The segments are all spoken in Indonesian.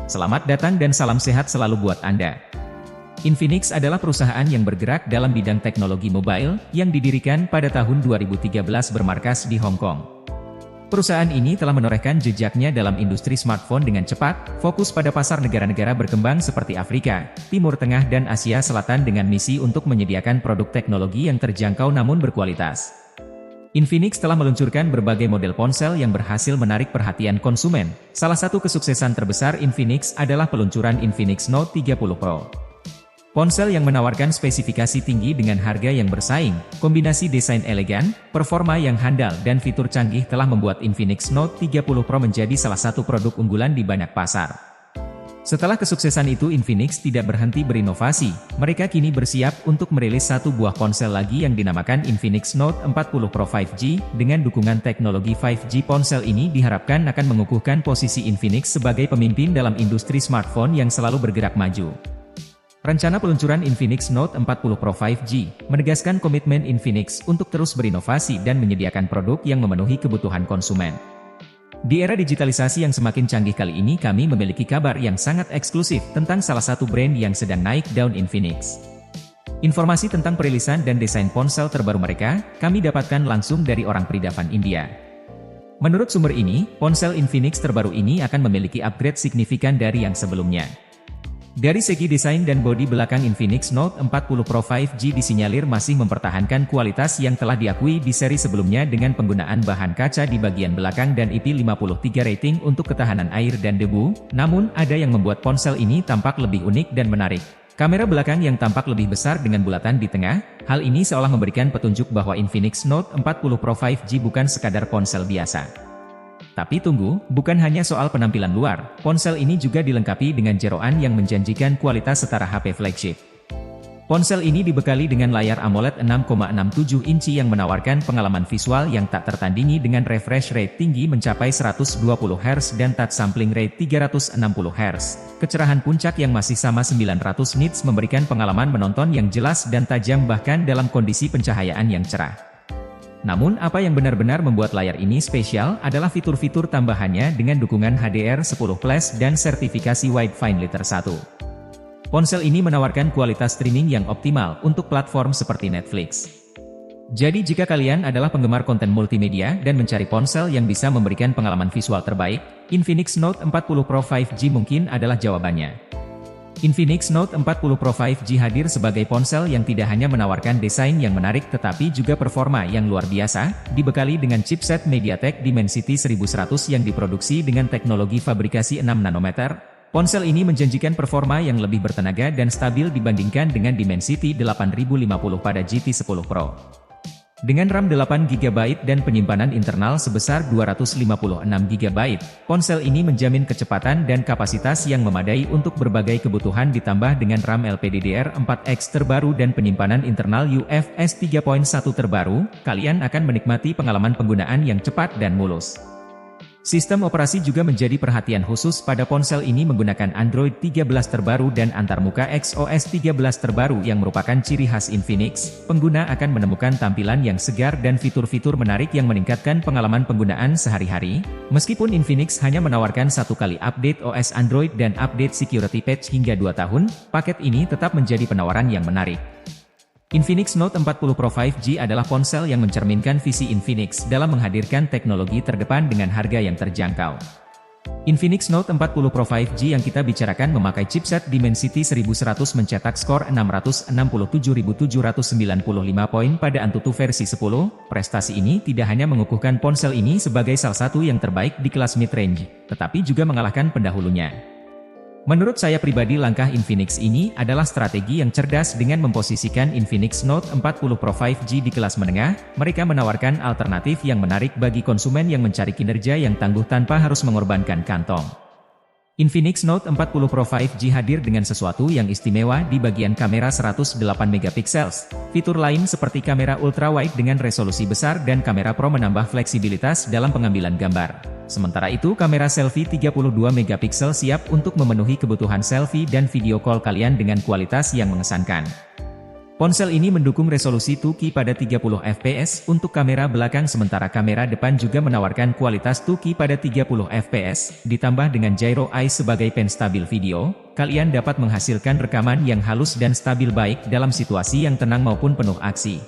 Selamat datang dan salam sehat selalu buat Anda. Infinix adalah perusahaan yang bergerak dalam bidang teknologi mobile, yang didirikan pada tahun 2013 bermarkas di Hong Kong. Perusahaan ini telah menorehkan jejaknya dalam industri smartphone dengan cepat, fokus pada pasar negara-negara berkembang seperti Afrika, Timur Tengah dan Asia Selatan dengan misi untuk menyediakan produk teknologi yang terjangkau namun berkualitas. Infinix telah meluncurkan berbagai model ponsel yang berhasil menarik perhatian konsumen. Salah satu kesuksesan terbesar Infinix adalah peluncuran Infinix Note 30 Pro. Ponsel yang menawarkan spesifikasi tinggi dengan harga yang bersaing, kombinasi desain elegan, performa yang handal dan fitur canggih telah membuat Infinix Note 30 Pro menjadi salah satu produk unggulan di banyak pasar. Setelah kesuksesan itu Infinix tidak berhenti berinovasi, mereka kini bersiap untuk merilis satu buah ponsel lagi yang dinamakan Infinix Note 40 Pro 5G, dengan dukungan teknologi 5G ponsel ini diharapkan akan mengukuhkan posisi Infinix sebagai pemimpin dalam industri smartphone yang selalu bergerak maju. Rencana peluncuran Infinix Note 40 Pro 5G, menegaskan komitmen Infinix untuk terus berinovasi dan menyediakan produk yang memenuhi kebutuhan konsumen. Di era digitalisasi yang semakin canggih kali ini kami memiliki kabar yang sangat eksklusif tentang salah satu brand yang sedang naik daun Infinix. Informasi tentang perilisan dan desain ponsel terbaru mereka, kami dapatkan langsung dari orang Pridavan India. Menurut sumber ini, ponsel Infinix terbaru ini akan memiliki upgrade signifikan dari yang sebelumnya. Dari segi desain dan bodi belakang Infinix Note 40 Pro 5G disinyalir masih mempertahankan kualitas yang telah diakui di seri sebelumnya dengan penggunaan bahan kaca di bagian belakang dan IP53 rating untuk ketahanan air dan debu, namun ada yang membuat ponsel ini tampak lebih unik dan menarik. Kamera belakang yang tampak lebih besar dengan bulatan di tengah, hal ini seolah memberikan petunjuk bahwa Infinix Note 40 Pro 5G bukan sekadar ponsel biasa. Tapi tunggu, bukan hanya soal penampilan luar, ponsel ini juga dilengkapi dengan jeroan yang menjanjikan kualitas setara HP flagship. Ponsel ini dibekali dengan layar AMOLED 6,67 inci yang menawarkan pengalaman visual yang tak tertandingi dengan refresh rate tinggi mencapai 120 Hz dan touch sampling rate 360 Hz. Kecerahan puncak yang masih sama 900 nits memberikan pengalaman menonton yang jelas dan tajam bahkan dalam kondisi pencahayaan yang cerah. Namun apa yang benar-benar membuat layar ini spesial adalah fitur-fitur tambahannya dengan dukungan HDR10 Plus dan sertifikasi Wide Finaliter 1. Ponsel ini menawarkan kualitas streaming yang optimal untuk platform seperti Netflix. Jadi jika kalian adalah penggemar konten multimedia dan mencari ponsel yang bisa memberikan pengalaman visual terbaik, Infinix Note 40 Pro 5G mungkin adalah jawabannya. Infinix Note 40 Pro 5G hadir sebagai ponsel yang tidak hanya menawarkan desain yang menarik tetapi juga performa yang luar biasa, dibekali dengan chipset MediaTek Dimensity 1100 yang diproduksi dengan teknologi fabrikasi 6 nanometer. Ponsel ini menjanjikan performa yang lebih bertenaga dan stabil dibandingkan dengan Dimensity 8050 pada GT10 Pro. Dengan RAM 8GB dan penyimpanan internal sebesar 256GB, ponsel ini menjamin kecepatan dan kapasitas yang memadai untuk berbagai kebutuhan ditambah dengan RAM LPDDR4X terbaru dan penyimpanan internal UFS 3.1 terbaru, kalian akan menikmati pengalaman penggunaan yang cepat dan mulus. Sistem operasi juga menjadi perhatian khusus pada ponsel ini menggunakan Android 13 terbaru dan antarmuka XOS 13 terbaru yang merupakan ciri khas Infinix. Pengguna akan menemukan tampilan yang segar dan fitur-fitur menarik yang meningkatkan pengalaman penggunaan sehari-hari. Meskipun Infinix hanya menawarkan satu kali update OS Android dan update security patch hingga 2 tahun, paket ini tetap menjadi penawaran yang menarik. Infinix Note 40 Pro 5G adalah ponsel yang mencerminkan visi Infinix dalam menghadirkan teknologi terdepan dengan harga yang terjangkau. Infinix Note 40 Pro 5G yang kita bicarakan memakai chipset Dimensity 1100 mencetak skor 667.795 poin pada Antutu versi 10. Prestasi ini tidak hanya mengukuhkan ponsel ini sebagai salah satu yang terbaik di kelas mid-range, tetapi juga mengalahkan pendahulunya. Menurut saya pribadi langkah Infinix ini adalah strategi yang cerdas dengan memposisikan Infinix Note 40 Pro 5G di kelas menengah. Mereka menawarkan alternatif yang menarik bagi konsumen yang mencari kinerja yang tangguh tanpa harus mengorbankan kantong. Infinix Note 40 Pro 5G hadir dengan sesuatu yang istimewa di bagian kamera 108MP. Fitur lain seperti kamera ultrawide dengan resolusi besar dan kamera pro menambah fleksibilitas dalam pengambilan gambar. Sementara itu kamera selfie 32MP siap untuk memenuhi kebutuhan selfie dan video call kalian dengan kualitas yang mengesankan. Ponsel ini mendukung resolusi 2K pada 30 fps untuk kamera belakang sementara kamera depan juga menawarkan kualitas 2K pada 30 fps, ditambah dengan gyro eyes sebagai pen stabil video, kalian dapat menghasilkan rekaman yang halus dan stabil baik dalam situasi yang tenang maupun penuh aksi.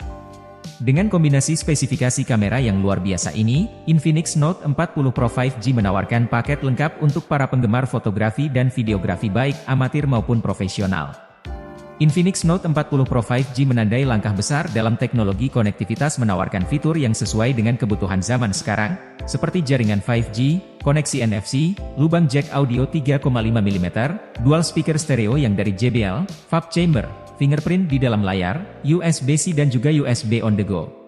Dengan kombinasi spesifikasi kamera yang luar biasa ini, Infinix Note 40 Pro 5G menawarkan paket lengkap untuk para penggemar fotografi dan videografi baik amatir maupun profesional. Infinix Note 40 Pro 5G menandai langkah besar dalam teknologi konektivitas menawarkan fitur yang sesuai dengan kebutuhan zaman sekarang, seperti jaringan 5G, koneksi NFC, lubang jack audio 3,5 mm, dual speaker stereo yang dari JBL, VAP chamber, fingerprint di dalam layar, USB-C dan juga USB on the go.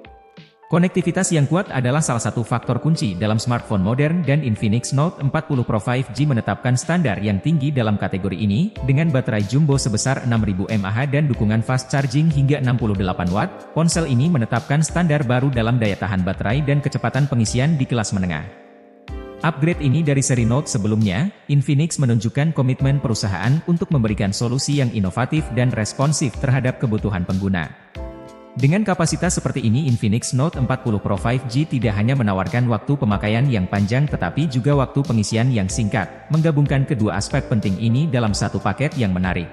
Konektivitas yang kuat adalah salah satu faktor kunci dalam smartphone modern dan Infinix Note 40 Pro 5G menetapkan standar yang tinggi dalam kategori ini, dengan baterai jumbo sebesar 6000 mAh dan dukungan fast charging hingga 68 Watt, ponsel ini menetapkan standar baru dalam daya tahan baterai dan kecepatan pengisian di kelas menengah. Upgrade ini dari seri Note sebelumnya, Infinix menunjukkan komitmen perusahaan untuk memberikan solusi yang inovatif dan responsif terhadap kebutuhan pengguna. Dengan kapasitas seperti ini Infinix Note 40 Pro 5G tidak hanya menawarkan waktu pemakaian yang panjang tetapi juga waktu pengisian yang singkat, menggabungkan kedua aspek penting ini dalam satu paket yang menarik.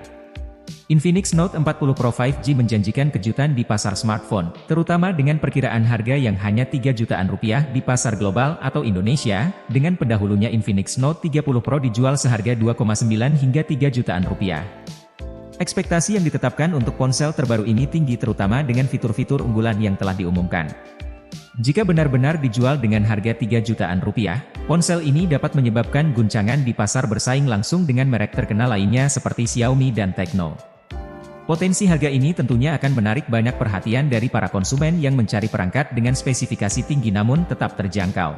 Infinix Note 40 Pro 5G menjanjikan kejutan di pasar smartphone, terutama dengan perkiraan harga yang hanya 3 jutaan rupiah di pasar global atau Indonesia, dengan pendahulunya Infinix Note 30 Pro dijual seharga 2,9 hingga 3 jutaan rupiah. Ekspektasi yang ditetapkan untuk ponsel terbaru ini tinggi terutama dengan fitur-fitur unggulan yang telah diumumkan. Jika benar-benar dijual dengan harga 3 jutaan rupiah, ponsel ini dapat menyebabkan guncangan di pasar bersaing langsung dengan merek terkenal lainnya seperti Xiaomi dan Tecno. Potensi harga ini tentunya akan menarik banyak perhatian dari para konsumen yang mencari perangkat dengan spesifikasi tinggi namun tetap terjangkau.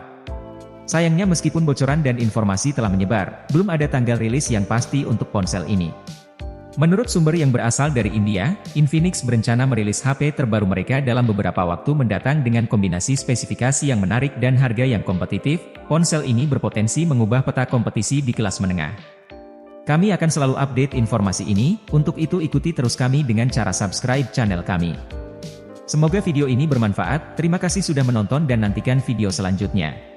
Sayangnya meskipun bocoran dan informasi telah menyebar, belum ada tanggal rilis yang pasti untuk ponsel ini. Menurut sumber yang berasal dari India, Infinix berencana merilis HP terbaru mereka dalam beberapa waktu mendatang dengan kombinasi spesifikasi yang menarik dan harga yang kompetitif. Ponsel ini berpotensi mengubah peta kompetisi di kelas menengah. Kami akan selalu update informasi ini, untuk itu ikuti terus kami dengan cara subscribe channel kami. Semoga video ini bermanfaat, terima kasih sudah menonton dan nantikan video selanjutnya.